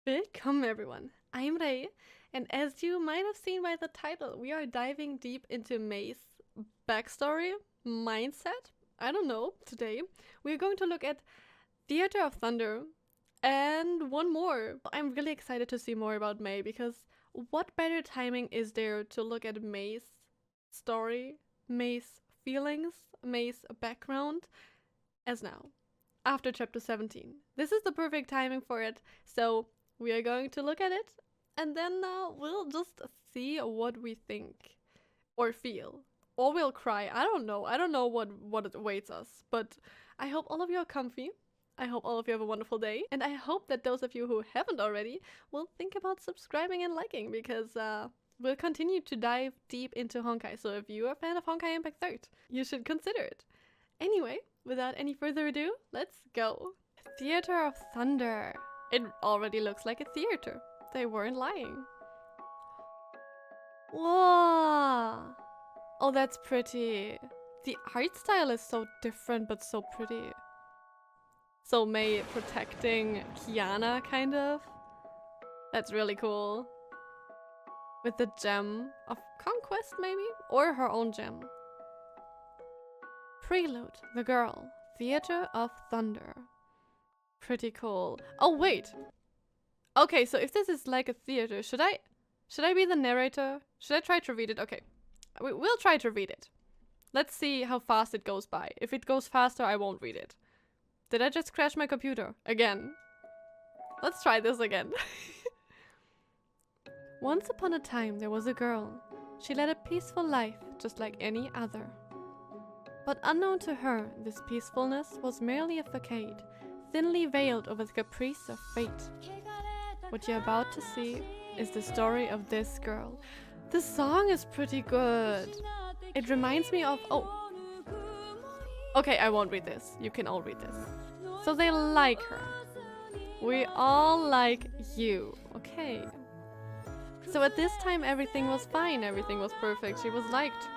Welcome everyone, I'm Rei, and as you might have seen by the title, we are diving deep into MEI's backstory, mindset, I don't know, today. We're going to look at Theater of Thunder and one more. I'm really excited to see more about MEI because what better timing is there to look at MEI's story, MEI's feelings, MEI's background as now, after chapter 17. This is the perfect timing for it, so we are going to look at it, and then we'll just see what we think or feel. Or we'll cry. I don't know. I don't know what awaits us. But I hope all of you are comfy. I hope all of you have a wonderful day. And I hope that those of you who haven't already will think about subscribing and liking, because we'll continue to dive deep into Honkai. So if you're a fan of Honkai Impact 3rd, you should consider it. Anyway, without any further ado, let's go. Theater of Thunder. It already looks like a theater. They weren't lying. Whoa! Oh, that's pretty. The art style is so different, but so pretty. So MEI protecting Kiana, kind of. That's really cool. With the gem of conquest, maybe? Or her own gem. Prelude, the girl. Theater of Thunder. Pretty cool. Oh, wait. Okay, so if this is like a theater, should I be the narrator? Should I try to read it? Okay. We'll try to read it. Let's see how fast it goes by. If it goes faster, I won't read it. Did I just crash my computer? Again. Let's try this again. Once upon a time, there was a girl. She led a peaceful life, just like any other. But unknown to her, this peacefulness was merely a facade, thinly veiled over the caprice of fate. What you're about to see is the story of this girl. The song is pretty good. It reminds me of... Oh. Okay, I won't read this. You can all read this. So they like her. We all like you. Okay. So at this time everything was fine. Everything was perfect. She was liked.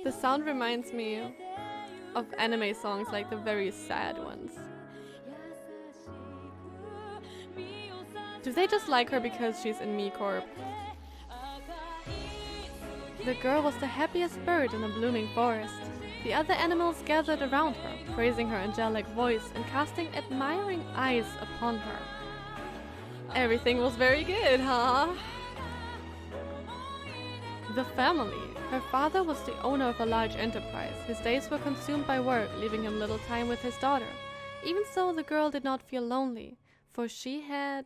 The sound reminds me of anime songs, like the very sad ones. Do they just like her because she's in MEI Corp? The girl was the happiest bird in a blooming forest. The other animals gathered around her, praising her angelic voice and casting admiring eyes upon her. Everything was very good, huh? The family. Her father was the owner of a large enterprise. His days were consumed by work, leaving him little time with his daughter. Even so, the girl did not feel lonely, for she had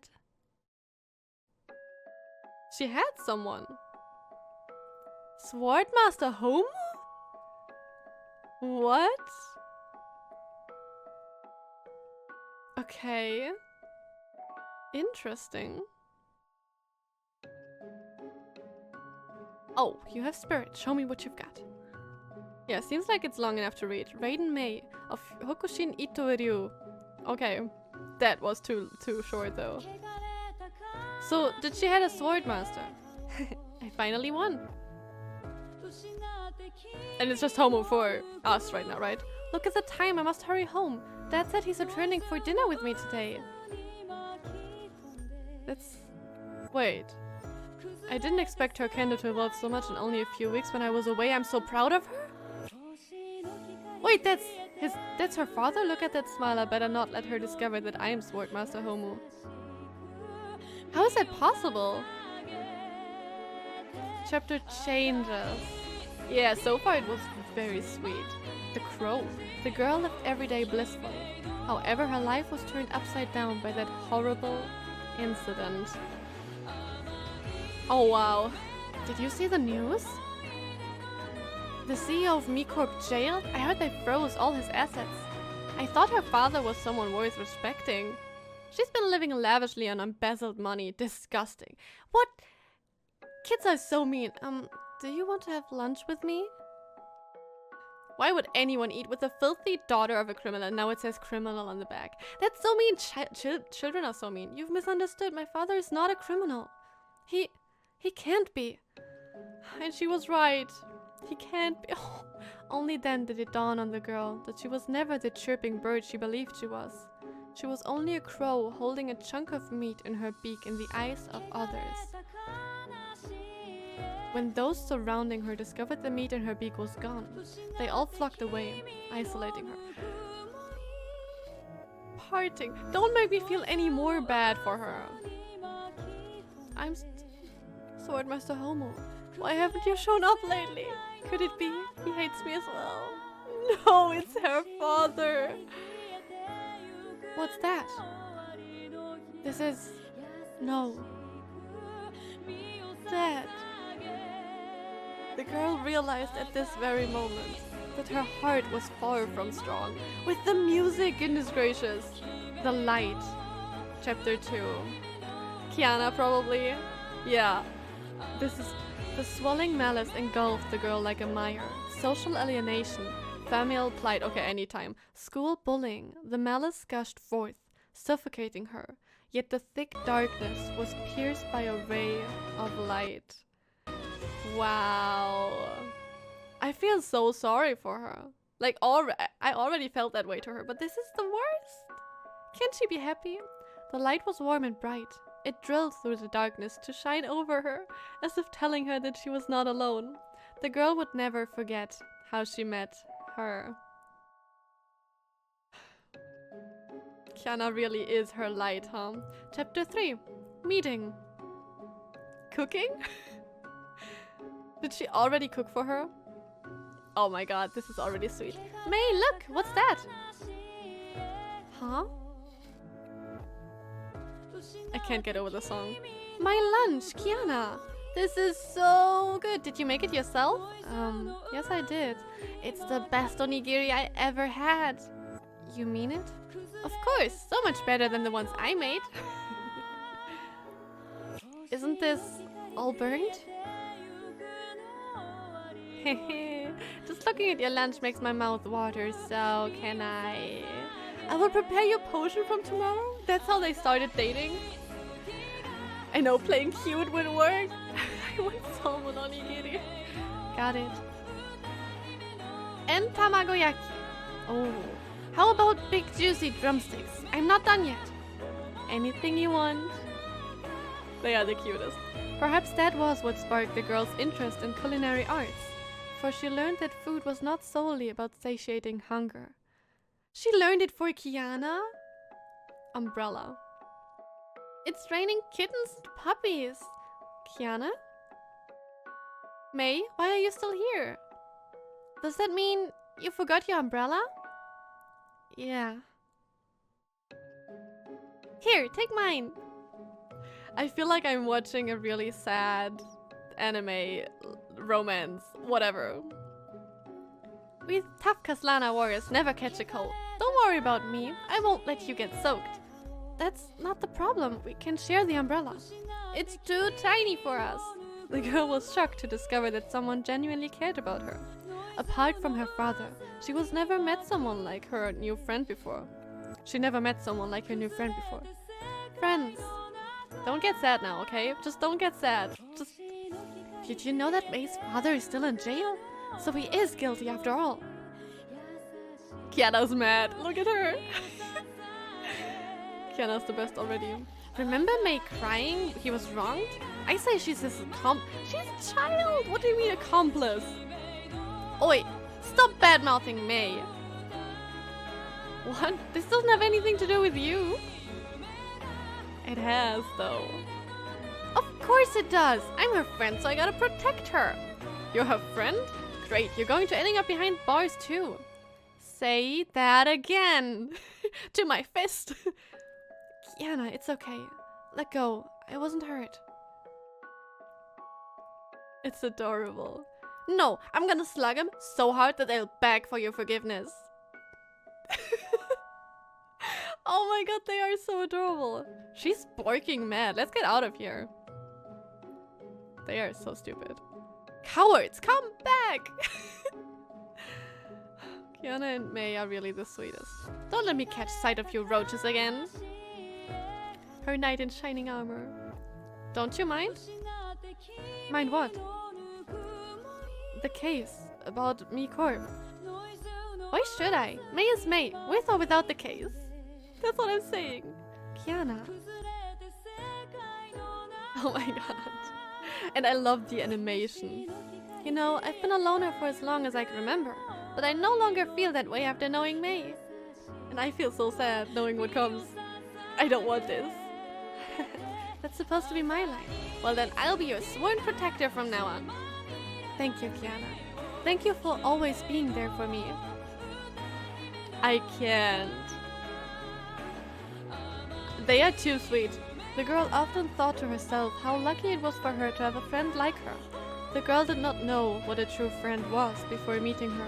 someone. Swordmaster Homo? What? Okay. Interesting. Oh, you have spirit. Show me what you've got. Yeah, seems like it's long enough to read. Raiden MEI of Hokushin Ito-ryu. Okay, that was too short though. So, did she had a sword master? I finally won. And it's just Homo for us right now, right? Look at the time, I must hurry home. Dad said he's returning for dinner with me today. Wait. I didn't expect her candor to evolve so much in only a few weeks when I was away. I'm so proud of her. Wait, that's her father? Look at that smile. I better not let her discover that I am Swordmaster Homo. How is that possible? Chapter changes. Yeah, so far it was very sweet. The crow. The girl lived every day blissfully. However, her life was turned upside down by that horrible incident. Oh wow. Did you see the news? The CEO of MEI Corp jailed? I heard they froze all his assets. I thought her father was someone worth respecting. She's been living lavishly on embezzled money. Disgusting. What? Kids are so mean. Do you want to have lunch with me? Why would anyone eat with the filthy daughter of a criminal? Now it says criminal on the back. That's so mean. Children are so mean. You've misunderstood. My father is not a criminal. He can't be. And she was right. He can't be. Oh. Only then did it dawn on the girl that she was never the chirping bird she believed she was. She was only a crow holding a chunk of meat in her beak in the eyes of others. When those surrounding her discovered the meat in her beak was gone, they all flocked away, isolating her. Parting. Don't make me feel any more bad for her. I'm Swordmaster Homo. Why haven't you shown up lately? Could it be he hates me as well? No, it's her father. What's that? This is... No. Dad. The girl realized at this very moment that her heart was far from strong. With the music, goodness gracious. The light. Chapter 2. Kiana, probably. Yeah. This is... The swelling malice engulfed the girl like a mire. Social alienation. Familial plight. Okay, anytime. School bullying. The malice gushed forth, suffocating her. Yet the thick darkness was pierced by a ray of light. Wow. I feel so sorry for her. Like, I already felt that way to her, but this is the worst. Can't she be happy? The light was warm and bright. It drilled through the darkness to shine over her, as if telling her that she was not alone. The girl would never forget how she met her. Kiana really is her light, huh? Chapter 3. Meeting. Cooking? Did she already cook for her? Oh my god, this is already sweet. Mei, look! What's that? Huh? I can't get over the song. My lunch, Kiana! This is so good! Did you make it yourself? Yes I did. It's the best onigiri I ever had. You mean it? Of course! So much better than the ones I made. Isn't this all burned? Just looking at your lunch makes my mouth water, so can I will prepare your potion from tomorrow? That's how they started dating? I know playing cute would work. I want salmon onigiri. Got it. And tamagoyaki. Oh. How about big juicy drumsticks? I'm not done yet. Anything you want. They are the cutest. Perhaps that was what sparked the girl's interest in culinary arts. For she learned that food was not solely about satiating hunger. She learned it for Kiana? Umbrella. It's raining kittens and puppies. Kiana? Mei, why are you still here? Does that mean you forgot your umbrella? Yeah. Here, take mine. I feel like I'm watching a really sad anime romance, whatever. We tough Kaslana warriors never catch a cold. Don't worry about me, I won't let you get soaked. That's not the problem, we can share the umbrella. It's too tiny for us. The girl was shocked to discover that someone genuinely cared about her. Apart from her father, she was never met someone like her new friend before. Friends. Don't get sad now, okay? Just don't get sad. Just... Did you know that Mei's father is still in jail? So he is guilty after all. Kiana's mad. Look at her. Kiana's the best already. Remember Mei crying? He was wronged? I say she's his she's a child! What do you mean accomplice? Oi! Stop bad-mouthing Mei! What? This doesn't have anything to do with you. It has, though. Of course it does! I'm her friend, so I gotta protect her! You're her friend? Great, you're going to ending up behind bars too. Say that again! To my fist! Kiana, it's okay. Let go. I wasn't hurt. It's adorable. No, I'm gonna slug him so hard that they'll beg for your forgiveness. Oh my god, they are so adorable. She's barking mad. Let's get out of here. They are so stupid. Cowards, come back! Kiana and Mei are really the sweetest. Don't let me catch sight of you roaches again. Her knight in shining armor. Don't you mind? Mind what? The case about me Corp. Why should I? Mei is Mei, with or without the case. That's what I'm saying. Kiana. Oh my god. And I love the animation. You know, I've been a loner for as long as I can remember, but I no longer feel that way after knowing MEI. And I feel so sad knowing what comes. I don't want this. That's supposed to be my life. Well then, I'll be your sworn protector from now on. Thank you, Kiana. Thank you for always being there for me. I can't. They are too sweet. The girl often thought to herself how lucky it was for her to have a friend like her. The girl did not know what a true friend was before meeting her.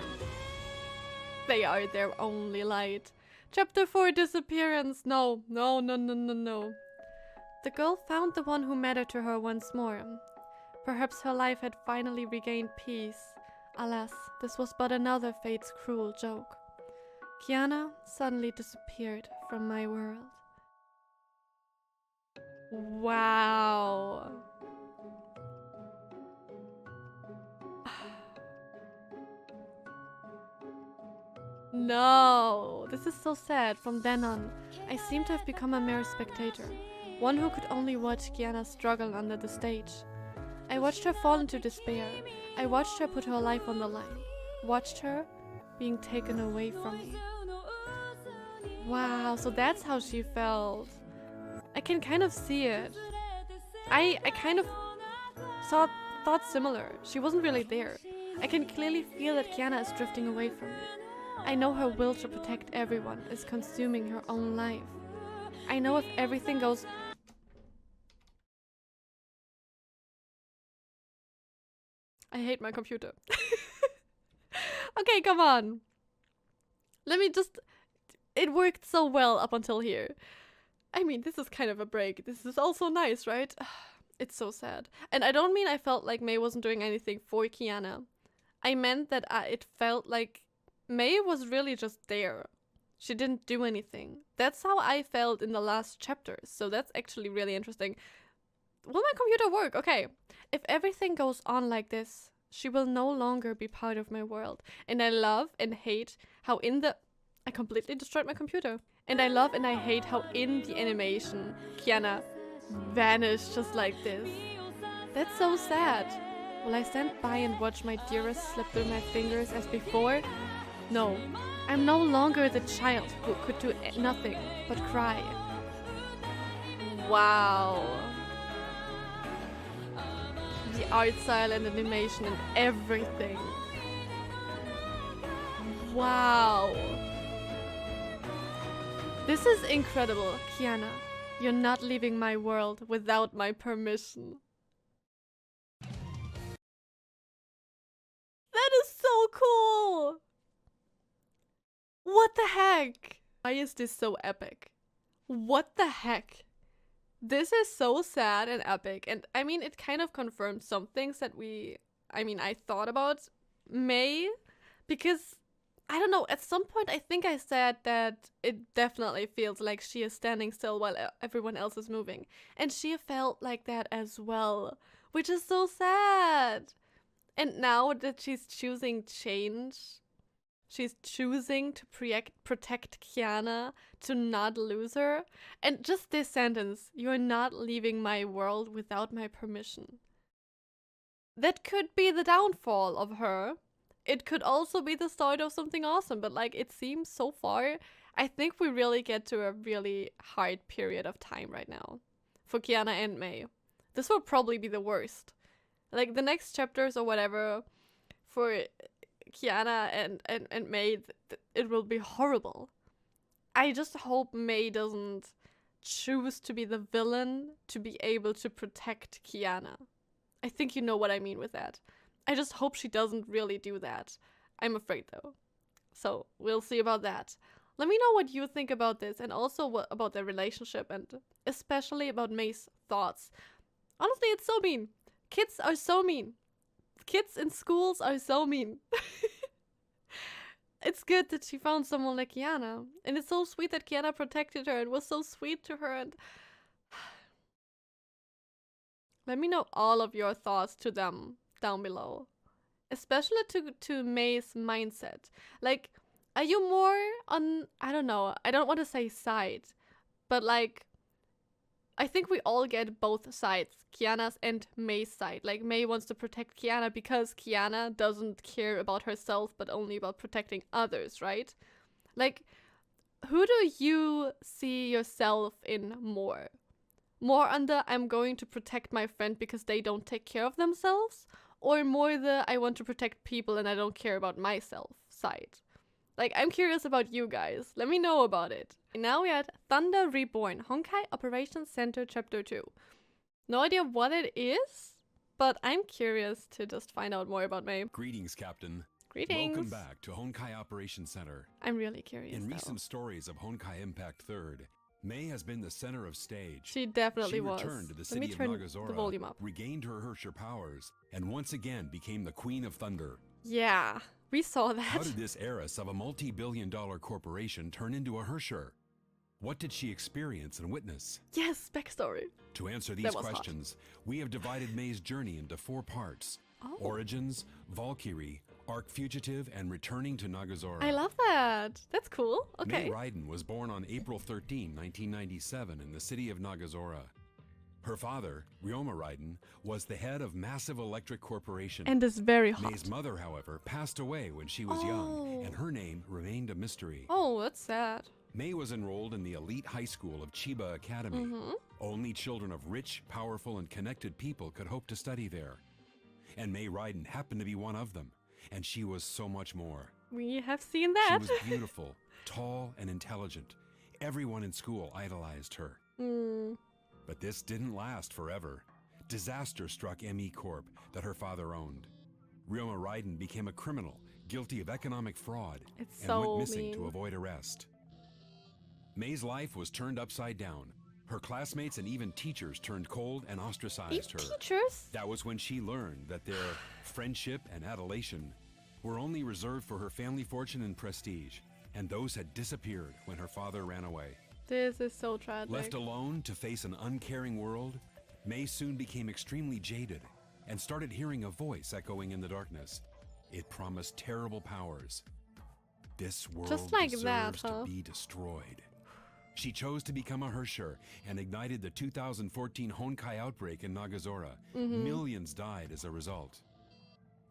They are their only light. Chapter 4, Disappearance. No. The girl found the one who mattered to her once more. Perhaps her life had finally regained peace. Alas, this was but another fate's cruel joke. Kiana suddenly disappeared from my world. Wow. No, this is so sad. From then on, I seem to have become a mere spectator, one who could only watch Kiana struggle under the stage. I watched her fall into despair. I watched her put her life on the line. Watched her being taken away from me. Wow, so that's how she felt. I can kind of see it. I kind of thought similar. She wasn't really there. I can clearly feel that Kiana is drifting away from me. I know her will to protect everyone is consuming her own life. I know if everything goes... I hate my computer. Okay, come on. Let me just... It worked so well up until here. I mean, this is kind of a break. This is also nice, right? It's so sad. And I don't mean I felt like MEI wasn't doing anything for Kiana. I meant that it felt like MEI was really just there. She didn't do anything. That's how I felt in the last chapters. So that's actually really interesting. Will my computer work? Okay. If everything goes on like this, she will no longer be part of my world. And I love and hate how in the... I completely destroyed my computer. And I love and I hate how in the animation, Kiana vanished just like this. That's so sad. Will I stand by and watch my dearest slip through my fingers as before? No. I'm no longer the child who could do nothing but cry. Wow. The art style and animation and everything. Wow. This is incredible, Kiana. You're not leaving my world without my permission. That is so cool! What the heck? Why is this so epic? What the heck? This is so sad and epic. And I mean, it kind of confirmed some things that I thought about MEI. Because, I don't know, at some point I think I said that it definitely feels like she is standing still while everyone else is moving. And she felt like that as well. Which is so sad. And now that she's choosing change, she's choosing to protect Kiana, to not lose her. And just this sentence, you're not leaving my world without my permission. That could be the downfall of her. It could also be the start of something awesome, but like it seems so far, I think we really get to a really hard period of time right now. For Kiana and MEI. This will probably be the worst. Like the next chapters or whatever, for Kiana and MEI, it will be horrible. I just hope MEI doesn't choose to be the villain to be able to protect Kiana. I think you know what I mean with that. I just hope she doesn't really do that. I'm afraid though. So we'll see about that. Let me know what you think about this and also about their relationship and especially about MEI's thoughts. Honestly, it's so mean. Kids are so mean. Kids in schools are so mean. It's good that she found someone like Kiana. And it's so sweet that Kiana protected her and was so sweet to her. And let me know all of your thoughts to them down below. Especially to MEI's mindset. Like, Are you more on, I don't know, I don't want to say side, but like, I think we all get both sides, Kiana's and Mei's side. Like, Mei wants to protect Kiana because Kiana doesn't care about herself, but only about protecting others, right? Like, who do you see yourself in more? More on the I'm going to protect my friend because they don't take care of themselves? Or more the I want to protect people and I don't care about myself side? Like, I'm curious about you guys. Let me know about it. Now we're at Thunder Reborn, Honkai Operations Center Chapter 2. No idea what it is, but I'm curious to just find out more about Mei. Greetings, Captain. Greetings. Welcome back to Honkai Operations Center. I'm really curious. In recent stories of Honkai Impact 3rd, Mei has been the center of stage. She definitely was. She returned to the Let city me of turn Nagazora, the volume up. regained her Herrscher powers, and once again became the Queen of Thunder. Yeah, we saw that. How did this heiress of a multi-billion-dollar corporation turn into a Herrscher? What did she experience and witness? Yes, backstory. To answer these questions, we have divided Mei's journey into 4 parts. Origins, Valkyrie, Arc Fugitive, and returning to Nagazora. I love that. That's cool. Okay. Mei Raiden was born on April 13, 1997 in the city of Nagazora. Her father, Ryoma Raiden, was the head of Massive Electric Corporation. And is very hot. Mei's mother, however, passed away when she was young, and her name remained a mystery. Oh, that's sad. Mei was enrolled in the elite high school of Chiba Academy. Only children of rich, powerful, and connected people could hope to study there. And Mei Raiden happened to be one of them, and she was so much more. We have seen that. She was beautiful, tall, and intelligent. Everyone in school idolized her. But this didn't last forever. Disaster struck MEI Corp that her father owned. Ryoma Raiden became a criminal, guilty of economic fraud, and went missing to avoid arrest. Mei's life was turned upside down. Her classmates and even teachers turned cold and ostracized her. Teachers? That was when she learned that their friendship and adulation were only reserved for her family fortune and prestige, and those had disappeared when her father ran away. This is so tragic. Left alone to face an uncaring world, Mei soon became extremely jaded and started hearing a voice echoing in the darkness. It promised terrible powers. This world deserves to be destroyed. She chose to become a Herrscher and ignited the 2014 Honkai outbreak in Nagazora. Millions died as a result.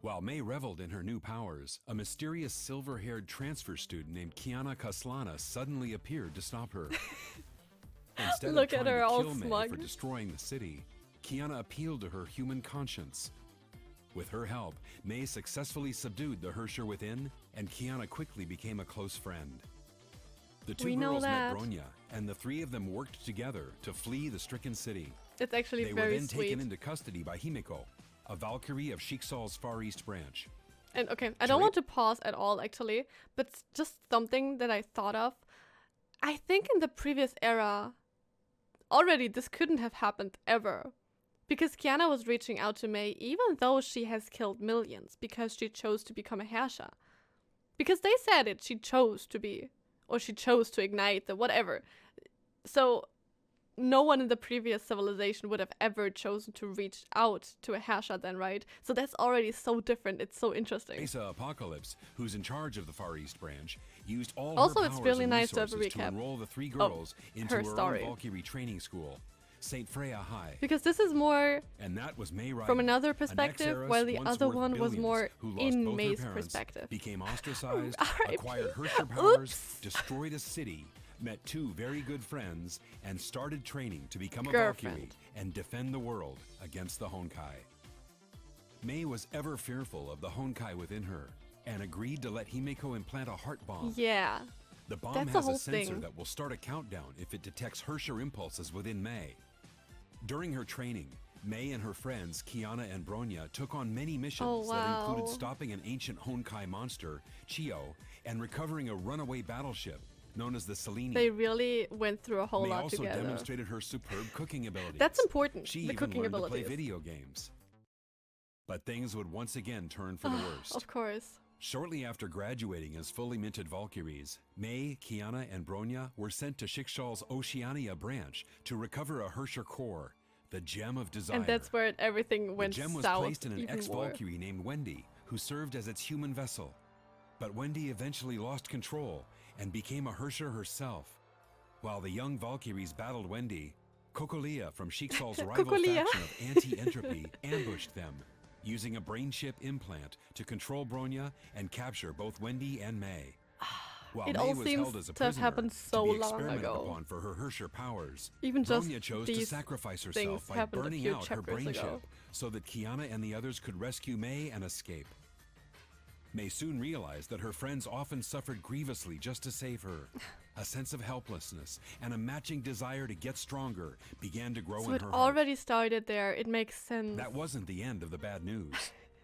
While Mei reveled in her new powers, a mysterious silver-haired transfer student named Kiana Kaslana suddenly appeared to stop her. Instead of trying to kill Mei for destroying the city, Kiana appealed to her human conscience. With her help, Mei successfully subdued the Herrscher within, and Kiana quickly became a close friend. The two girls met Bronya, and the 3 of them worked together to flee the stricken city. It's actually they very were then sweet. taken into custody by Himeko, a Valkyrie of Shiksal's Far East branch. And okay, I don't want to pause at all actually, but just something that I thought of. I think in the previous era, already this couldn't have happened ever. Because Kiana was reaching out to Mei even though she has killed millions because she chose to become a Herrscher. Because they said it, she chose to be. Or she chose to ignite the whatever. So no one in the previous civilization would have ever chosen to reach out to a Herrscher then, right? So that's already so different. It's so interesting. Mesa Apocalypse, who's in charge of the Far East branch, used all also, her it's powers really and nice to have a resources to recap enroll the 3 girls into her story. own Valkyrie training school, St. Freya High. Because this is more and that was Mei Raiden, from another perspective, while the other one was more in Mei's parents, perspective. Became ostracized, acquired Herrscher powers, destroyed a city, met 2 very good friends, and started training to become a Valkyrie and defend the world against the Honkai. Mei was ever fearful of the Honkai within her and agreed to let Himeko implant a heart bomb. Yeah. The bomb has a sensor that will start a countdown if it detects Herrscher impulses within Mei. During her training, Mei and her friends Kiana and Bronya took on many missions that included stopping an ancient Honkai monster, Chio, and recovering a runaway battleship known as the Selene. They really went through a whole lot together. Mei also demonstrated her superb cooking abilities. That's important, she the cooking even learned abilities. to play video games. But things would once again turn for the worst. Of course. Shortly after graduating as fully minted Valkyries, Mei, Kiana, and Bronya were sent to Shiksal's Oceania branch to recover a Herrscher core, the Gem of Desire. And that's where everything went south. The gem was placed in an ex-Valkyrie named Wendy, who served as its human vessel. But Wendy eventually lost control and became a Herrscher herself. While the young Valkyries battled Wendy, Kokolia from Shixal's rival Kokolia. faction of Anti-Entropy ambushed them, using a brain chip implant to control Bronya and capture both Wendy and Mei. While It Mei all was seems held as a to have prisoner happened so to be long experimented ago. upon for her Herrscher powers, Even just Bronya chose to these sacrifice things herself by happened a burning few out her chapters brain ago. chip so that Kiana and the others could rescue Mei and escape. Mei soon realized that her friends often suffered grievously just to save her. A sense of helplessness and a matching desire to get stronger began to grow So in it her heart. already started there. It makes sense. That wasn't the end of the bad news.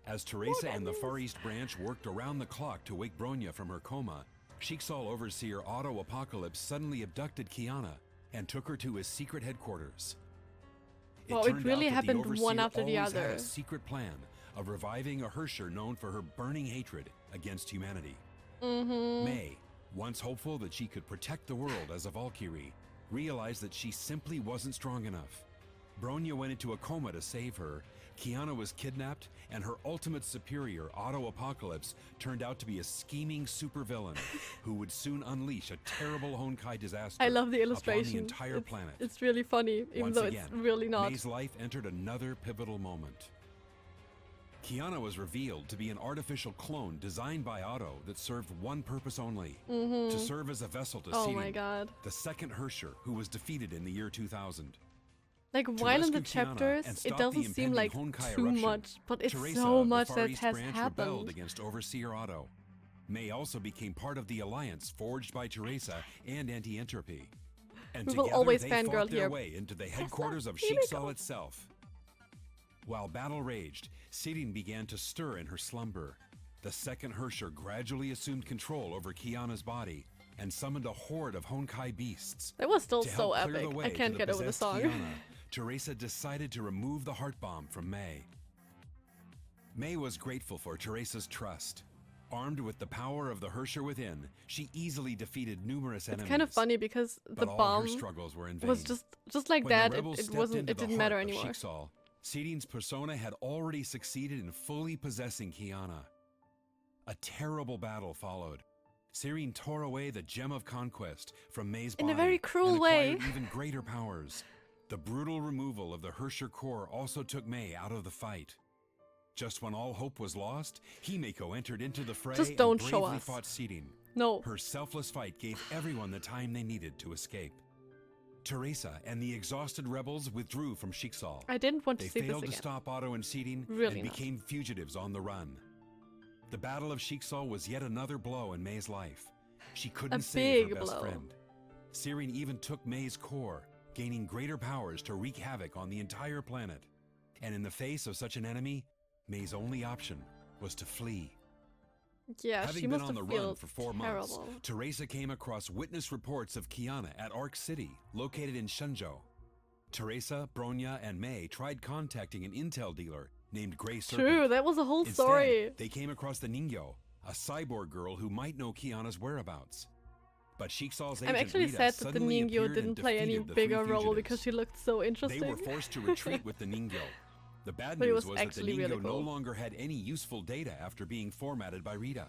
As Teresa and the Far East branch worked around the clock to wake Bronya from her coma, Shixal overseer Otto Apocalypse suddenly abducted Kiana and took her to his secret headquarters. Wow, it turned out really that the happened one overseer after the always had other. a secret plan of reviving a Herrscher known for her burning hatred against humanity. Mei, once hopeful that she could protect the world as a Valkyrie, realized that she simply wasn't strong enough. Bronya went into a coma to save her, Kiana was kidnapped, and her ultimate superior, Otto Apocalypse, turned out to be a scheming supervillain who would soon unleash a terrible Honkai disaster I love the upon illustration. the entire it's, planet. It's really funny, even Once though again, it's really not. Mei's life entered another pivotal moment. Kiana was revealed to be an artificial clone designed by Otto that served one purpose only, to serve as a vessel to Oh my Sidon, god. the second Herrscher who was defeated in the year 2000. Like, To while in the rescue Kiana chapters, and it stop the doesn't seem impending like Honkai too eruption, much, but it's Teresa, so the much Far that East has branch, rebelled happened. against Overseer Otto. Mei also became part of the alliance forged by Teresa and Anti-Entropy. And We will together always they fangirl fought their here. way into the headquarters of here we Shixal go. itself. While battle raged, Sidon began to stir in her slumber. The second Herrscher gradually assumed control over Kiana's body and summoned a horde of Honkai beasts. That was still To so help clear epic. the way I to can't get over the possessed song. Kiana, Teresa decided to remove the heart bomb from Mei. Mei was grateful for Teresa's trust. Armed with the power of the Herrscher within, she easily defeated numerous enemies. It's kind of funny because the but all bomb her struggles were in vain. was just like When the that. rebels It stepped wasn't. into It the didn't matter heart of anymore. Shixal, Sidon's persona had already succeeded in fully possessing Kiana. A terrible battle followed. Sirene tore away the gem of conquest from Mei's In body a very cruel and way. acquired even greater powers. The brutal removal of the Herrscher core also took Mei out of the fight. Just when all hope was lost, Himeko entered into the fray Just and don't show bravely us. fought Sidon. No. Her selfless fight gave everyone the time they needed to escape. Teresa and the exhausted rebels withdrew from Shixal. I didn't want They to see this failed to again. stop Otto and Sidon Really and not. became fugitives on the run. The Battle of Shixal was yet another blow in Mei's life. She couldn't save her big best blow. friend. Sirene even took Mei's core, gaining greater powers to wreak havoc on the entire planet. And in the face of such an enemy, Mei's only option was to flee. Yeah, Having she been must on the have run felt for 4 terrible. months, Teresa came across witness reports of Kiana at Arc City, located in Shenzhou. Teresa, Bronya, and Mei tried contacting an intel dealer named Grey Serpent. True, that was a whole Instead, story. they came across the Ningyo, a cyborg girl who might know Kiana's whereabouts. But Shixal's I'm agent actually Rita sad that the suddenly Ningyo appeared and didn't play any defeated the 3 bigger role fugitives. because she looked so interesting. They were forced to retreat with the Ningyo. The bad But it news was was that the actually Ningyo really no cool. longer had any useful data after being formatted by Rita.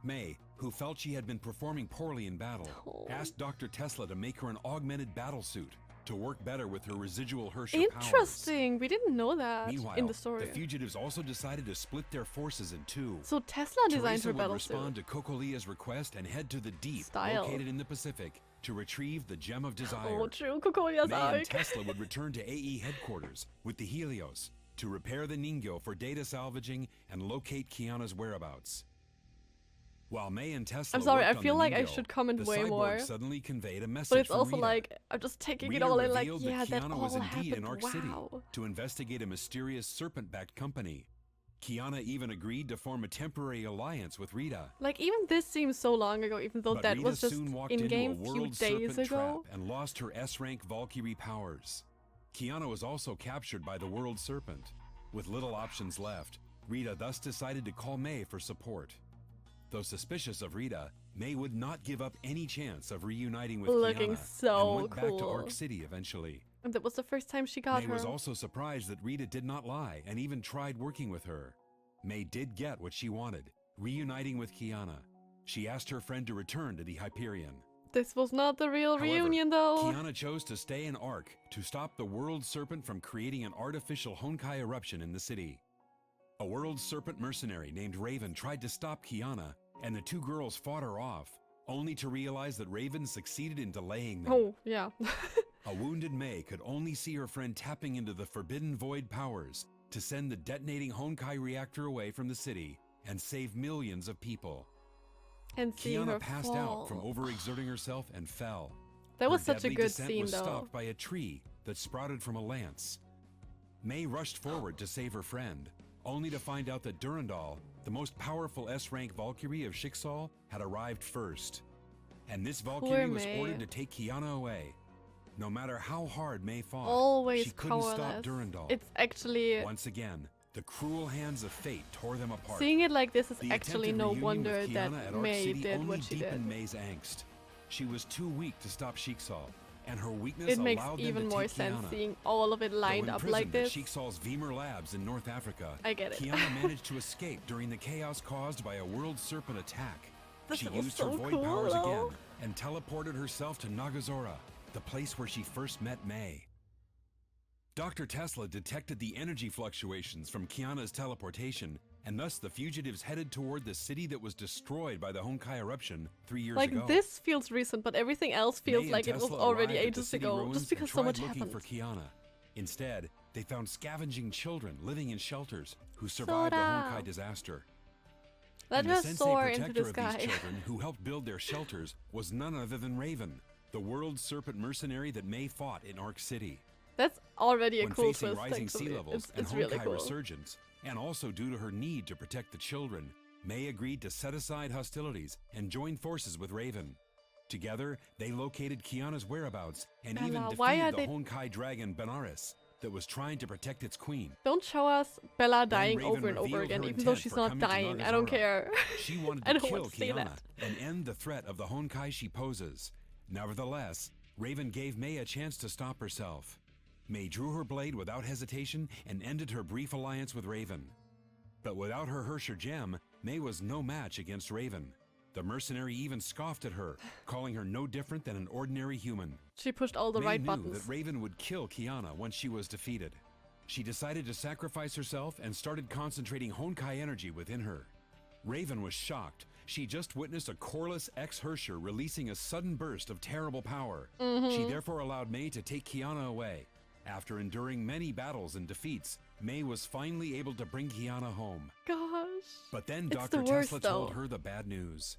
Mei, who felt she had been performing poorly in battle, Oh. asked Dr. Tesla to make her an augmented battle suit to work better with her residual Herrscher powers. Interesting. We didn't know that Meanwhile, in the story. the fugitives also decided to split their forces in 2. So Tesla designed Teresa her would battle respond suit. to Kokolia's request and head to the deep Style. located in the Pacific to retrieve the Gem of Desire. Oh, true. Kokolia's Mei and arc. Tesla would return to AE headquarters with the Helios to repair the Ningyo for data salvaging and locate Kiana's whereabouts. While Mei and Tesla I'm sorry, worked I on feel the like I Ningyo, should comment the way cyborg more. suddenly conveyed a message But it's from also Rita. like, I'm just taking Rita it all in like, revealed yeah, that Kiana all was indeed happened. in Arc City Wow. to investigate a mysterious serpent-backed company. Kiana even agreed to form a temporary alliance with Rita. Like, even this seems so long ago, even though But that Rita was just soon walked in-game into a few world days serpent ago. trap and lost her S-rank Valkyrie powers. Kiana was also captured by the world serpent. With little options left, Rita thus decided to call Mei for support. Though suspicious of Rita, Mei would not give up any chance of reuniting with Looking Kiana so and went back to cool. Arc City eventually. And that was the first time she got Mei her. was also surprised that Rita did not lie and even tried working with her. Mei did get what she wanted, Reuniting with Kiana, she asked her friend to return to the Hyperion. This was not the real However, reunion, though. Kiana chose to stay in Ark to stop the World Serpent from creating an artificial Honkai eruption in the city. A World Serpent mercenary named Raven tried to stop Kiana, and the two girls fought her off, only to realize that Raven succeeded in delaying them. Oh, yeah. A wounded MEI could only see her friend tapping into the forbidden void powers to send the detonating Honkai reactor away from the city and save millions of people. And seeing her Kiana passed fall. out from overexerting herself and fell. That was Her such a deadly good descent scene, was though. stopped by a tree that sprouted from a lance. MEI rushed forward to save her friend, only to find out that Durandal, the most powerful S-rank Valkyrie of Schicksal, had arrived first. And this Valkyrie was MEI. ordered to take Kiana away. No matter how hard MEI fought, Always she couldn't stop powerless. Durandal. It's actually... Once again, the cruel hands of fate tore them apart. Seeing it like this is The actually attempted no reunion wonder with that Kiana at Arc MEI City did only what she did. deepened MEI's angst. She was too weak to stop Schicksal, and her weakness It makes allowed them even to more take sense Kiana. seeing all of it lined Though up like imprisoned at this. Schicksal's Vemur Labs in North Africa, I get it. Kiana managed to escape during the chaos caused by a World Serpent attack. This She was used so her void cool, powers though. again and teleported herself to Nagazora, the place where she first met MEI. Dr. Tesla detected the energy fluctuations from Kiana's teleportation, and thus the fugitives headed toward the city that was destroyed by the Honkai eruption 3 years ago. Like, this feels recent, but everything else feels MEI and like it was Tesla already arrived at the ages city ago, ruins just because and so much tried looking happened. for Kiana. Instead, they found scavenging children living in shelters who survived the Sora. Honkai disaster. Let And her the sensei soar into protector the of sky. these children who helped build their shelters was none other than Raven, the World Serpent mercenary that MEI fought in Arc City. That's already a When cool facing twist, rising actually. sea levels and It's Honkai really cool. resurgence, and also due to her need to protect the children, MEI agreed to set aside hostilities and join forces with Raven. Together, they located Kiana's whereabouts and even Bella, why are defeated the they- Honkai dragon Benares that was trying to protect its queen. Don't show us Bella dying Raven over and over revealed again, her even though intent she's for not coming to dying. I don't Nagazora. care. She wanted I to don't kill want to see Kiana that. and end the threat of the Honkai she poses. Nevertheless, Raven gave MEI a chance to stop herself. MEI drew her blade without hesitation and ended her brief alliance with Raven. But without her Herrscher gem, MEI was no match against Raven. The mercenary even scoffed at her, calling her no different than an ordinary human. She pushed all the MEI right knew buttons. that Raven would kill Kiana once she was defeated. She decided to sacrifice herself and started concentrating Honkai energy within her. Raven was shocked. She just witnessed a coreless ex-Herrscher releasing a sudden burst of terrible power. She therefore allowed MEI to take Kiana away. After enduring many battles and defeats, MEI was finally able to bring Kiana home. Gosh. But then It's Dr. the worst, Tesla told though. her the bad news.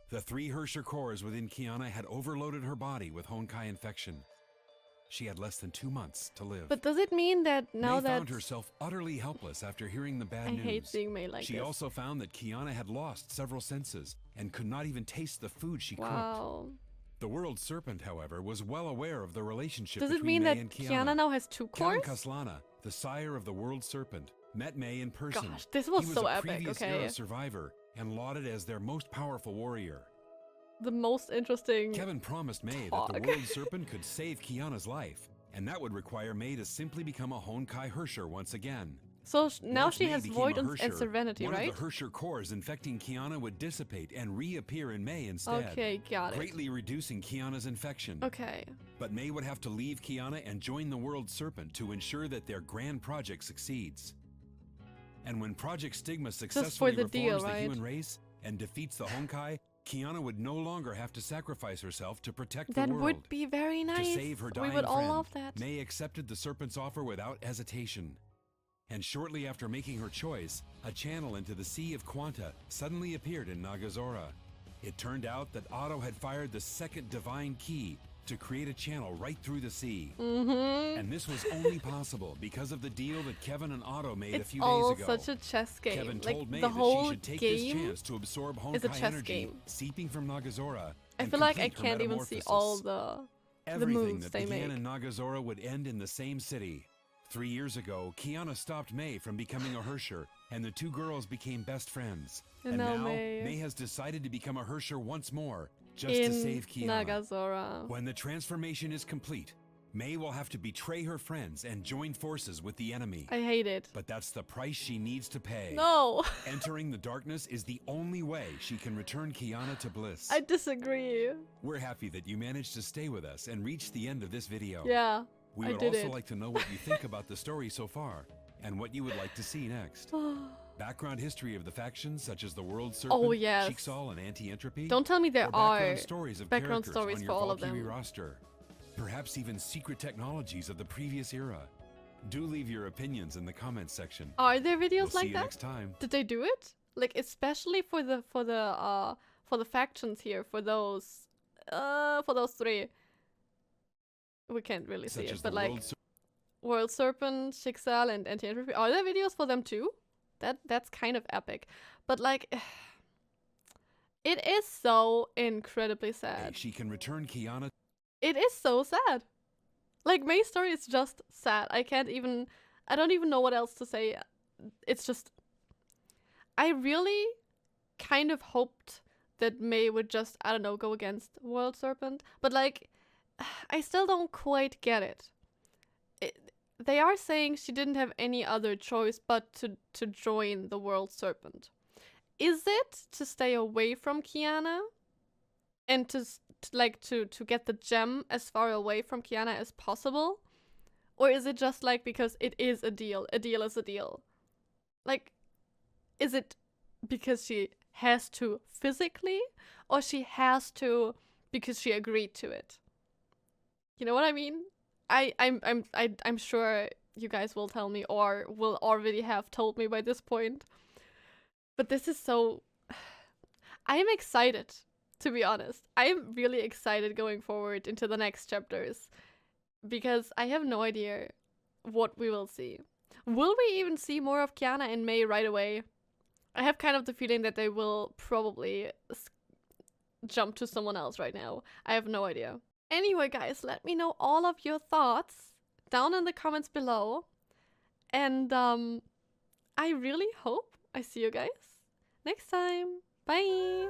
The 3 Herrscher cores within Kiana had overloaded her body with Honkai infection. She had less than 2 months to live. But does it mean that now MEI that found herself utterly helpless after hearing the bad I news. hate seeing MEI like She this? also found that Kiana had lost several senses and could not even taste the food she cooked. Wow. The World Serpent, however, was well aware of the relationship Does it between mean MEI that and Kiana now has 2 Kevin cores? Kaslana, the sire of the World Serpent, met MEI in person. Gosh, this was he was so a epic, previous okay. era survivor and lauded as their most powerful warrior. The most interesting. Kevin promised MEI that Talk. the World Serpent could save Kiana's life, and that would require MEI to simply become a Honkai Herrscher once again. So now Once she MEI has became Void a and Herrscher, Serenity, one right? of the Herrscher cores infecting Kiana would dissipate and reappear in MEI instead, Okay, got it. greatly reducing Kiana's infection. Okay. But MEI would have to leave Kiana and join the World Serpent to ensure that their grand project succeeds. And when Project Stigma successfully the reforms deal, the right? human race and defeats the Honkai, Kiana would no longer have to sacrifice herself to protect That the world. would be very nice. To save her We dying would all friend, love that. MEI accepted the Serpent's offer without hesitation. And shortly after making her choice, a channel into the Sea of Quanta suddenly appeared in Nagazora. It turned out that Otto had fired the second divine key to create a channel right through the sea. And this was only possible because of the deal that Kevin and Otto made a It's few all days ago. such a chess game. Kevin Like told MEI the that whole she should take this game. chance to absorb is a Honkai chess energy game. seeping from Nagazora. I and feel like I complete her can't even see metamorphosis. all the Everything moves that they began make. in Nagazora would end in the same city. 3 years ago, Kiana stopped MEI from becoming a Herrscher, and the 2 girls became best friends. And And now now, MEI- MEI has decided to become a Herrscher once more, just in to save Kiana. Nagazora. When the transformation is complete, Mei will have to betray her friends and join forces with the enemy. I hate it. But that's the price she needs to pay. No. Entering the darkness is the only way she can return Kiana to bliss. I disagree. We're happy that you managed to stay with us and reach the end of this video. Yeah, We would also like to know what you think about the story so far and what you would like to see next. Background history of the factions such as the World Serpent, Oh, yes. Cheeksal, and Anti-Entropy. Don't tell me there or are background stories of background characters stories on for your all of Valkyrie them. roster. Perhaps even secret technologies of the previous era. Do leave your opinions in the comments section. Are there We'll videos see like you that? next time. Did they do it? Like especially for the factions here, for those three. We can't really see Such it, as but the like World Serpent, Cheeksal, and Anti-Entropy. Are there videos for them too? That's kind of epic. But like it is so incredibly sad. She can return Kiana. It is so sad. Like May's story is just sad. I don't even know what else to say. It's just I really kind of hoped that May would just, I don't know, go against World Serpent. But like I still don't quite get it. They are saying she didn't have any other choice but to join the World Serpent. Is it to stay away from Kiana and to get the gem as far away from Kiana as possible? Or is it just like because it is a deal is a deal? Like, is it because she has to physically, or she has to because she agreed to it? You know what I mean? I'm sure you guys will tell me or will already have told me by this point. But this is so... I'm excited, to be honest. I'm really excited going forward into the next chapters. Because I have no idea what we will see. Will we even see more of Kiana and Mei right away? I have kind of the feeling that they will probably jump to someone else right now. I have no idea. Anyway, guys, let me know all of your thoughts down in the comments below. And I really hope I see you guys next time. Bye!